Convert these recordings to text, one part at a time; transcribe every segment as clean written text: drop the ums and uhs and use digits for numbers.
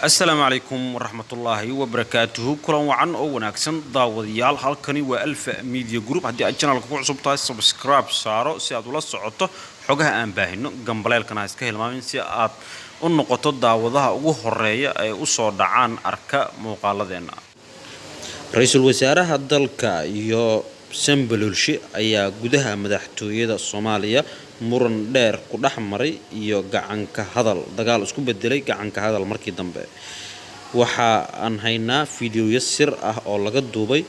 السلام عليكم ورحمة الله وبركاته. كلام وعن أو وناكسن ضاوضيال هالكني وألف ميديا جروب هدي أجنال كوع صبتها سبسكرايب صاروا سياد ولا صعدته حجها أنباهنه جنبلايل كناس كهل ما من سياد النقطة ضاوضها وهالرية أصعد عن أركا مقالدنا. رئيس الوزراء هدلك يو سنبلولشي أي جودها مدحتوية الصومالية muran dheer ku dhaxmaray iyo gacanka hadal dagaal isku bedelay gacanka hadal markii dambe waxa aan haynaa fiidiyoyo sir ah oo laga duubay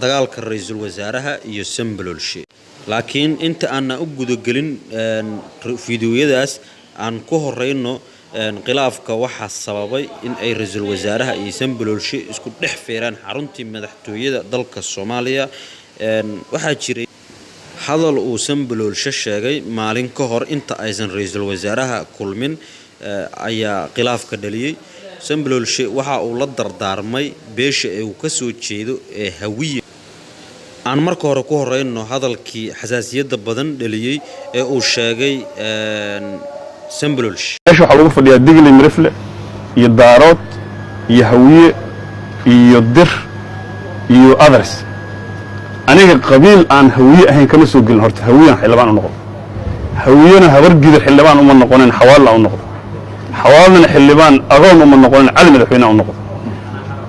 dagaalka ra'iisul wasaaraha iyo Sambaloolshe laakiin inta aan u gudagelin fiidiyoyadaas aan ku horeyno khilaafka waxa sababay in ay ra'iisul wasaaraha iyo Sambaloolshe isku dhex feeraan xaruntii madaxtooyada dalka Soomaaliya waxa jiray hadal uu Sambaloolshe sheegay maalin ka hor inta aysan ra'iisul wasaaraha kulmin ayaa khilaafka dhaliyay Sambaloolshe waxa uu la dardaarmay beesha uu ka soo jeedo ee hawiye aan marka hore ku horeyno hadalkii xasaasiyada badan dhaliyay ee uu sheegay Sambaloolshe waxa lagu fadhiyaa digli mirifle iyo daarood iyo hawiye iyo dir iyo others aniga qabiil aan hawiye ahayn kama soo gelin horta hawiyan xilbaan u noqdo hawiyana habar gidar xilbaan uma noqonin xawaalna u noqdo xawaalna xilbaan agoon uma noqonin cali madaxweyne u noqdo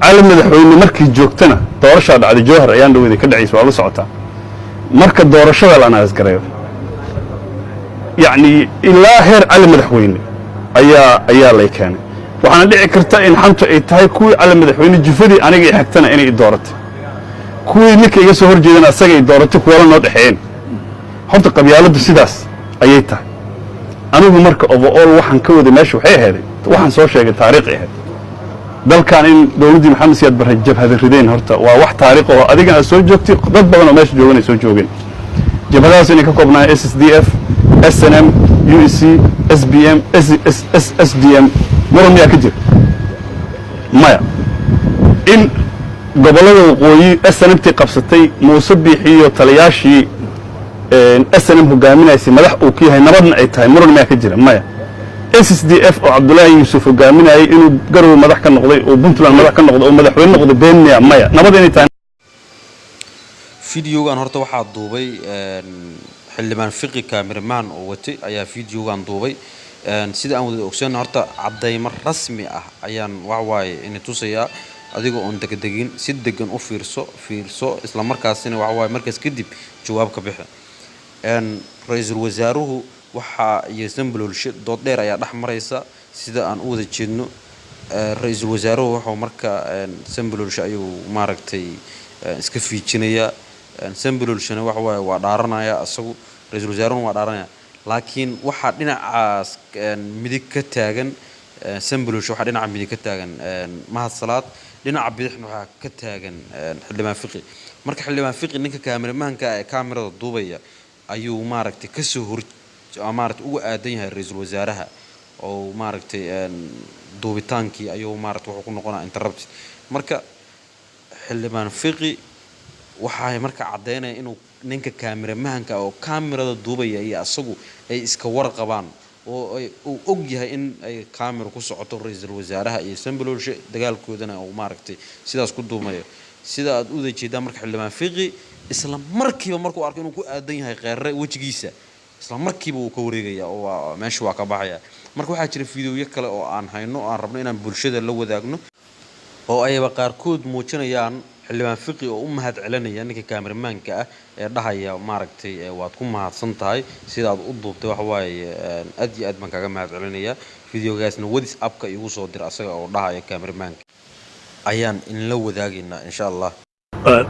cali madaxweyne markii joogtana doorashada dhacday joohar ayaan dhaweeyay ka dhaceysay waa la socotaa marka doorashada la anaas gareeyo yaani ilaa heer cali madaxweyne ayaa lay keenay waxaana dhici karta in xantu ay tahay kuwii cali madaxweyne jifadii aniga ay xigtana inay doorato kuwii ninka iga soo horjeedana asaga ay doorato kuwa noo dhaxeen horta qabyaaladu sidaas ayay tahay anigu marka overall waxaan ka wada meesha waxay ahayd waxaan soo sheegay taariikh ahayd dalkan in dawladii maxamed siyaad barre jabhada rideen horta waa wax taariikh oo adiga soo joogtay dad badan oo meesha joogan ay soo joogeen jabhadaas inay ka koobnaa SSDF SNM UEC SBM SDM muran ka jir maya in gobolada waqooyi SNMT qabsatay Muuse Bixiyo taliyaashii SNM hogaaminaysay madax uu ka yahay nabadna ay tahay muran ka jira maya SSDF oo Cabdullaahi Yuusuf hogaaminayay inuu garow madax ka noqday oo Puntland madax ka noqday oo madaxweyne noqday beenniya maya nabad inay tahay fiidiyogan horta waxa duubay xildhibaan fiqi cameraman oo watay ayaa fiidiyogan duubay sida aan wada ogsoon horta cadeymo rasmi ah ayaan wax waaye in tusaya adiga oo degdegin si degan u fiirso isla markaasina wax waaye markaas kadib jawaab ka bixi ra'iisul wasaaruhu waxa iyo Sambaloolshe dood dheer ayaa dhaxmaraysa sida aan u wada jeedno ra'iisul wasaaruhu waxa marka Sambaloolshe ayuu maaragtay iska fiijinaya Sambaloolshena wax waaye waa dhaaranaya asagu ra'iisul wasaaruhu waa dhaaranaya laakiin waxa dhinacaas midig ka taagan Sambaloolshe waxa dhinaca midig ka taagan mahad salaad dhinaca bidixna waxa ka taagan xildhibaan fiqi marka xildhibaan fiqi ninka kaameramanka ee kaamirada duubaya ayuu maaragtay ka soo hor maaragtay ugu aadan yahay ra'iisul wasaaraha oo maaragtay duubitaankii ayuu maaragtay wuxuu ku noqonaa interrupt marka xildhibaan fiqi waxa marka cadeynaya inuu ninka kaameramanka oo kaamirada duubaya iyo asagu ay iska warqabaan oo uu og yahay in ay kaamiro ku socoto ra'iisul wasaaraha iyo Sambaloolshe dagaalkoodana oo maaragtay sidaas ku duumayo sida aad u jeedaan marka xildhibaan fiqi isla markiiba markuu arko inuu ku aadan yahay qeerre wajigiisa isla markiiba uu ka wareegaya oo meesha waa ka baxaya marka waxa jira fiidiyoyo kale oo aan hayno aan rabno inaan bulshada la wadaagno oo ayba qaarkood muujinayaan xildhibaan fiqi oo u mahad celinaya ninka kaameramanka ah ee dhahaya maaragtay waad ku mahadsan tahay sida aad u duubtay wax waaye aad iyo aad baan kaga mahad celinaya fiidiyogaasna WhatsApp-ka igu soo dir asaga oo dhahaya kaameramanka ayaan in la wadaagina insha Allah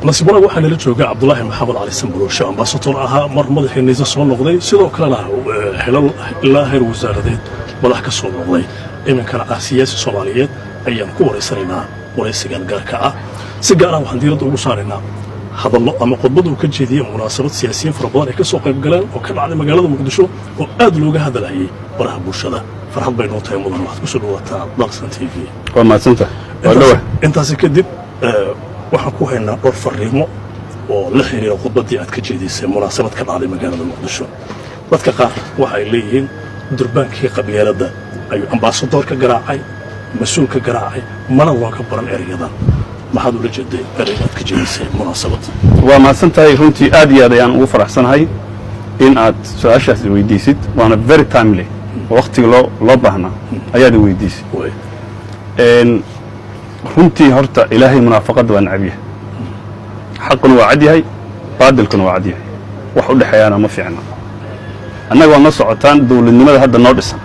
nasiibana waxaa nala jooga Cabdullaahi Maxamed Cali Sambaloolshe ambassador ahaa mar madaxweynaha soo noqday sidoo kalena xilal ilaa heer wasaaradeed madax ka soo noqday iminkana siyaasi Soomaaliyeed ayaan ku wareysanaynaa wareysigan gaarka ah si gaar ah waxaan diiradda ugu saaraynaa hadallo ama khudbad uu ka jeediyay munaasabad siyaasiyiin fara badan ay ka soo qayb galeen oo ka dhacday magaalada Muqdisho oo aad looga hadlayay baraha bulshada farxad bay noo tahay mudan waxaad ku soo dhawaataa Dalsan TV waa maadsantahay waa dhawa intaas kadib waxaan ku haynaa dhowr fariimo oo la xiriira khudbadii aad ka jeedisay munaasabad ka dhacday magaalada Muqdisho dadka qaar waxa ay leeyihiin durbaankii qabyaaladda ayuu ambaasador ka garaacay mas-uul ka garaacay mana waan ka baran erayadan maxaad ula jeeday eraygaad ka jeedisay munaasabadda waa mahadsan tahay runtii aad iyo aad ayaan ugu faraxsanahay in aad su-aashaas i weydiisid waana very timely waqtiga loo baahnaa ayaad i weydiisay runtii horta ilaahay munaafaqadda waa necab yahay xaquna waa cad yahay baadilkuna waa cad yahay wax u dhexeeyaana ma fiicna annaga waa na socotaan dawladnimada hadda noo dhisan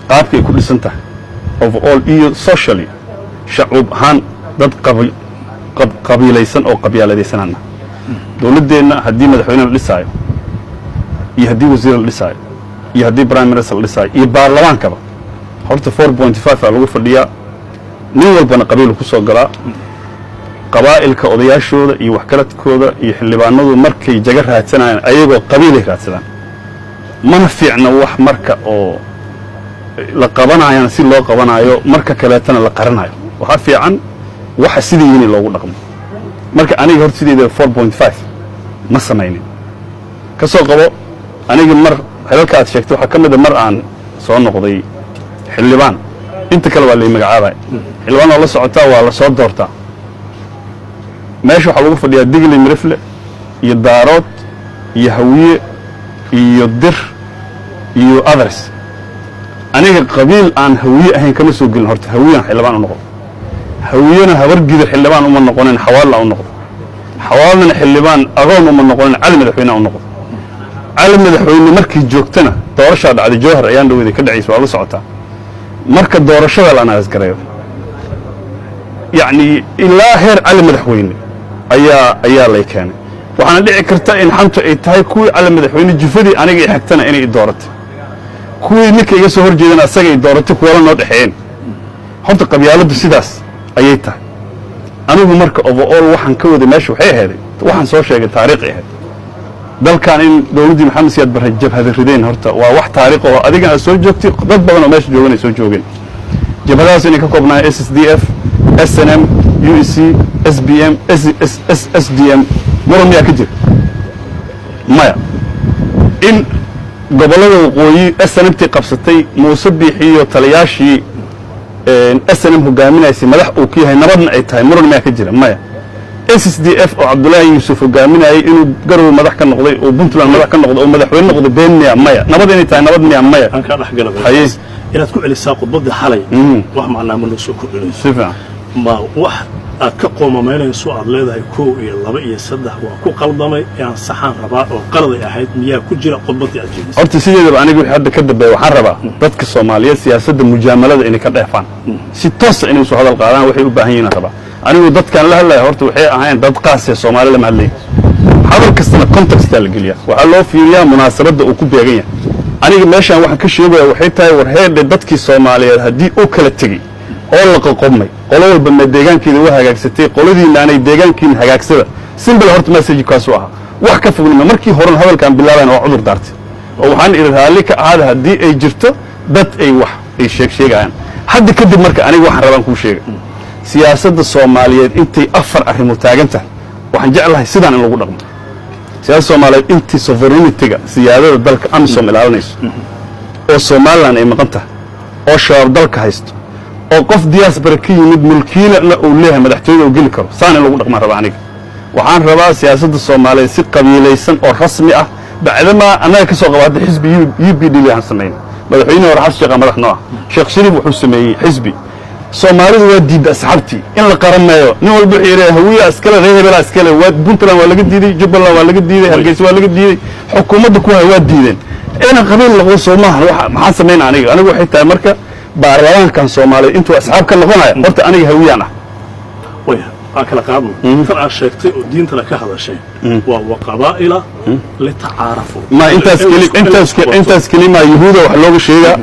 qaabkay ku dhisan tahay overall iyo socially shacuub ahaan dad qabiilaysan oo qabyaaladaysanana dawladdeenna haddii madaxweyne la dhisaayo iyo haddii wasiir la dhisaayo iyo haddii prime minister la dhisaayo iyo baarlamaankaba horta 4.5 aa lagu fadhiyaa nin walbana qabiilu ku soo galaa qabaa'ilka odayaashooda iyo waxgaradkooda iyo xildhibaanadu markay jaga raadsanayaan ayagoo qabiilay raadsadaan mana fiicna wax marka oo la qabanayana si loo qabanayo marka kaleetana la qaranayo waxaa fiican waxa sidii yini loogu dhaqmo marka aniga horta sideeda 4.5 ma samaynin ka soo qabo aniga mar hadalka aad sheegtay waxaa ka mid a mar aan soo noqday xildhibaan inta kale waa lay magacaabay xildhibaan oo la socotaa waa la soo doortaa meesha waxaa lagu fadhiyaa digli mirifle iyo daarood iyo hawiye iyo dir iyo others aniga qabiil aan hawiye ahayn kama soo gelin horta hawiyaan xildhibaan u noqdo hawiyena habar gidar xildhibaan uma noqonin xawaalna u noqdo xawaalna xildhibaan agoon uma noqonin cali madaxweyne u noqdo cali madaxweyne markii joogtana doorashaa dhacday jawhar ayaan dhaweyday ka dhacaysa waa la socotaa marka doorashada la anaasgareeyo yacni ilaa heer cali madaxweyne ayaa lay keenay waxaana dhici karta in xantu ay tahay kuwii cali madaxweyne jufadii aniga i xigtana inay i dooratay kuwii ninka iga soo hor jeedana asaga i dooratay kuwala noo dhexeeyeen horta qabyaaladdu sidaas ayay tahay anigu marka overall waxaan ka waday meesha waxay ahayday waxaan soo sheegay taariikhi ahayd dalkan in dawladdii maxamed siyaad barre jabhada rideen horta waa wax taariikh oo adigana aad soo joogtay dad badan oo meesha joogan ay soo joogeen jabhadahaas inay ka koobnaayeen SSDF SNM UEC SBM SDM muran miyaa ka jira maya in gobollada waqooyi SNMtii qabsatay muuse biixiyo taliyaashii SNM hogaaminaysay madax uu ka yahay nabadna ay tahay muran miyaa ka jira maya SSDF oo Cabdullaahi Yuusuf hogaaminayay inuu garow madax ka noqday oo Puntland madax ka noqday oo madaxweyne noqday been miyaa maya nabad inay tahay nabad miyaa maya aan ka dhaxgalay inaad ku celisaa khudbadda xalay wax macnaa ma noo soo kordhinayso si fiican ma wax aad ka qoomameynayso aad leedahay 1 iyo 2 iyo 3 waa ku qaldamay aan saxaan rabaa oo qaladay ahayd miyaa ku jira khudbadda aad jeedisay horta sideedaba anigu wixii hadda ka dambeeya waxaan rabaa dadka Soomaaliyeed siyaasadda mujaamalada inay ka dheefaan si toos ah inay soo hadal qaadaan waxay u baahan yihiin rabaa anigu dadkan la hadlayo horta waxay ahaayeen dad qaas ah Soomaali lama hadlay hadal kastana context la geliya waxa loo fiiriyaa munaasabadda uu ku beegan yahay aniga meeshan waxaan ka sheegayaa waxay tahay war heerde dadkii Soomaaliyeed haddii uu kala tagay oo la qoqomay qolo walba ma deegaankeeda u hagaagsatay qoladiina aanay deegaankiin hagaagsada simple horta message kaas ah wax ka fogna markii hore hadalkan bilaabayna waa cudur daartay oo waxaan iraaday ka aad haddii ay jirto dad ay wax ay sheegayaan hadda kadib marka aniga waxaan rabaan ku sheegay siyaasadda Soomaaliyeed intay afar arrimood taagan tahay waxaan jeclahay sidaan in lagu dhaqmo siyaasadda Soomaaliyeed intii sovereignty-ga siyaadada dalka AMISOM ilaalinayso oo Soomaaliland ay maqan tahay oo shabaab dalka haysto oo qof diaspora ka yimid mulkiilana uu leeyahay madaxtooyada uu geli karo saan in lagu dhaqmaan rabaa aniga waxaan rabaa siyaasadda Soomaaliyeed si qabiilaysan oo rasmi ah bacdama anaga ka soo qabaatay xisbi UPD aan sameeyay madaxweynaha hore xasan sheekh madax noo ah sheekh shariif wuxuu sameeyay xisbi Soomaalidu waa diiday asxaabtii in la qarameeyo nin walba wuxuu yiraahdaa hawiya askale reebela askale waa Puntland waa laga diiday Jubbaland waa laga diiday Hargeysa waa laga diiday xukuumadda ku waa diideen in qabiil lagu Soomaaliya maxaan sameeynaa aniga waxay tahay marka baarlamaankan Soomaaliya intuu asxaab ka noqonayo horta aniga hawiyaan ah way kala qaadno tan aad sheegtay oo diinta la ka hadashay waa qabaa'ila la tacaarufo ma intaas kelima yahuuda wax looga sheegaa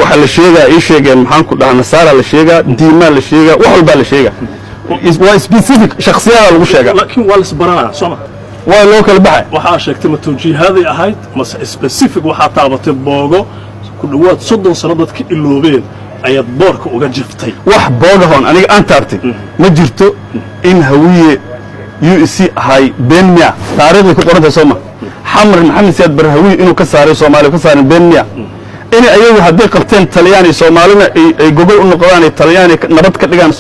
waxa la sheegaa ay sheegeen maxaan ku dhahnaa nasaara la sheegaa diimaa la sheegaa wax walba la sheegaa waa specific shakhsiyaha lagu sheegaa laakiin waa la isbaranaa Soomaa waa loo kala baxay waxa sheegtay ma tawjiihaday ahayd ma specific waxa taabatay boogo ku dhawaad 30 sano dadka iloobeen ayaad boorka uga jiftay wax boogahoon aniga aan taabtay ma jirto in hawiye UEC ahay Beenya taariikhda ku qoranta Soomaa xamar maxamed siyaad barre hawiye inuu ka saaray Soomaaliya ka saaray Beenya إني أيوه هدي قبتين تلياني سومالنا جوجل إنه قراني تلياني نبت كدجان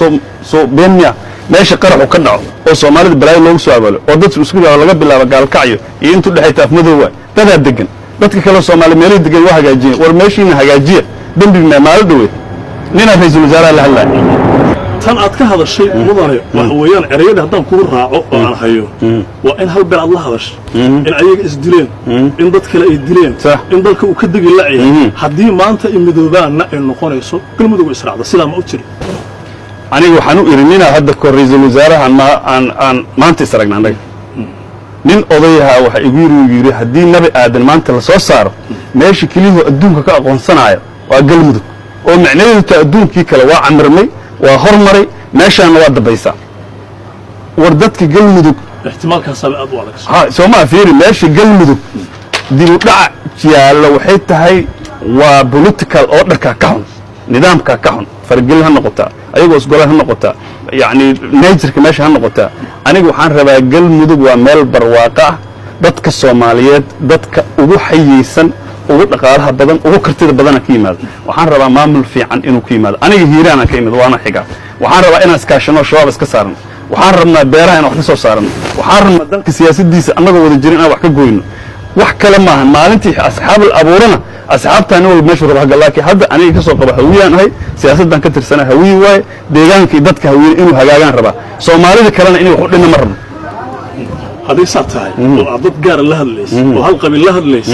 سو بينيا ماشي قرح وكنعه وسومالي بلاي لو سوابله وضد أسكوت على جنب الله قال كعيو ينتو اللي حيتاف مذوع تذا دجن dadka kale Soomaali meel degan waa hagaajiyay war meeshiina hagaajiya dambi ma maal dhawey nina ra'iisul wasaaraha la hadlay tan aad ka hadashay mudane waxa weeyaan erayada haddaan ku raaco oo aan hayo waa in hal bil aad la hadashay in ayaga is dileen in dad kale ay dileen in dalka uu ka degi laacay haddii maanta in midoobaana ay noqonayso galmudug israacda sidaa ma u jiri aniga waxaan u irinina hadda ko ra'iisul wasaaraha aan maanta israagna anaga nin odayaha waxa igu yiri hadii nabi aadan maanta la soo saaro meeshii kaliya adduunka ka aqoonsanayo waa galmudug oo macnaheedu adduunkii kale waa camirmay waa hormaray meeshaana waa dabaysa war dadka galmudug ihtimaalkaas aad u adag ha Soomaa fiiri meeshii galmudug dibu dhac jiyaalo waxay tahay waa political order-ka ka xun nidaamka ka xun fargil ha noqota ayagoo isgolaha ha noqota يعني نيجر كماش هالنقطة أنا وحان ربا قل مدق ومال برواقع ضدك الصوماليات ضدك وحييسن وقالها بدن وكرتيد بدن كيمال وحان ربا مامل في عن إنه كيمال أنا هيرانا كيمال وأنا حقا وحان ربا إنا سكاشنا شباب اسكسارن وحان ربنا بيرها إنا وحنا صارن وحان ربنا ضدك سياسة ديس أنا قوة الجرين أنا وحكا قوينه وحكا لما مالنتي أصحاب الأبورنا أصحاب تانو المشهور بحق الله كي هذا أنا يكسر قبح هويان هاي سياسة دان كتر سنة هوي واي ديجان كي دتك هوي إنه هجاجان ربا سومالي ذكرنا إنه وحدنا مرة هذه ساعتها وعضت جار الله الليس وهالقبيل الله الليس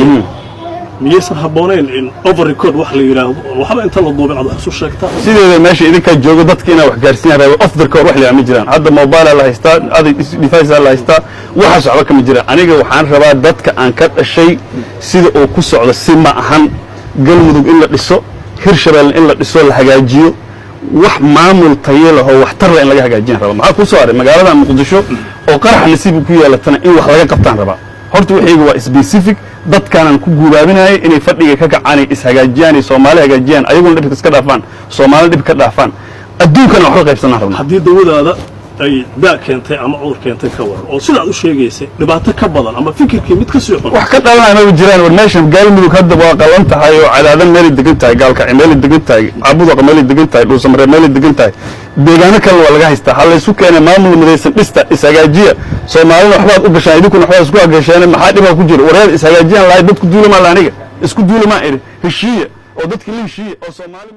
ميسر هبونين إن أوفر ريكورد وحلي يراهو وحلا أنت الله ضوبي على حسوس شكتها سيدي ماشي إذا كان جوجو دتك هنا وحجارسين هذا أوف ريكورد وحلي عم يجران هذا موبايل الله يستا هذا ديفايس الله يستا وحش على كم يجران أنا جو وحان ربا دتك أنكر الشيء سيد أو كوس على السماء أهم قلمدوق إلا قصة هرشبال إلا قصة الحجاجيو wax maamul tayeelo oo waxtar leh in laga hagaajin rabo maxaa ku soo aray magaalada Muqdisho oo qarax nasiib ku yeelatana in wax laga qabtaan raba horta waxiga waa specific dadkan ku guubaabinay inay fadhiga ka kacaan is hagaajiyaan Soomaali hagaajiyaan ayaguna dhibka iska dhaafaan Soomaali dhibka dhaafaan adduunkana wax la qaybsanaa rabo haddii dawladda ay daa keentay ama cudur keentay ka war oo sidaad u sheegaysay dhibaato ka badan ama fikirkii mid ka sii xun wax ka dhalanaya ma jiraan war meeshan galmudug hadda waa qalan tahay oo cadaadan meel degan tahay gaalka meel degan tahay abuda meel degan tahay dhuusamre meel degan tahay deegaano kale waa laga haystaa hal isku keenay maamul midaysan dhista isagaajiya Soomaalida waxbaad u gashaan idinku waxbaad isku agasheen maxaa dhibaa ku jira wareer isagaajiyaan lahayd dadku duulama la aniga isku duulama heshiiya oo dadka la heshiiya oo Soomaali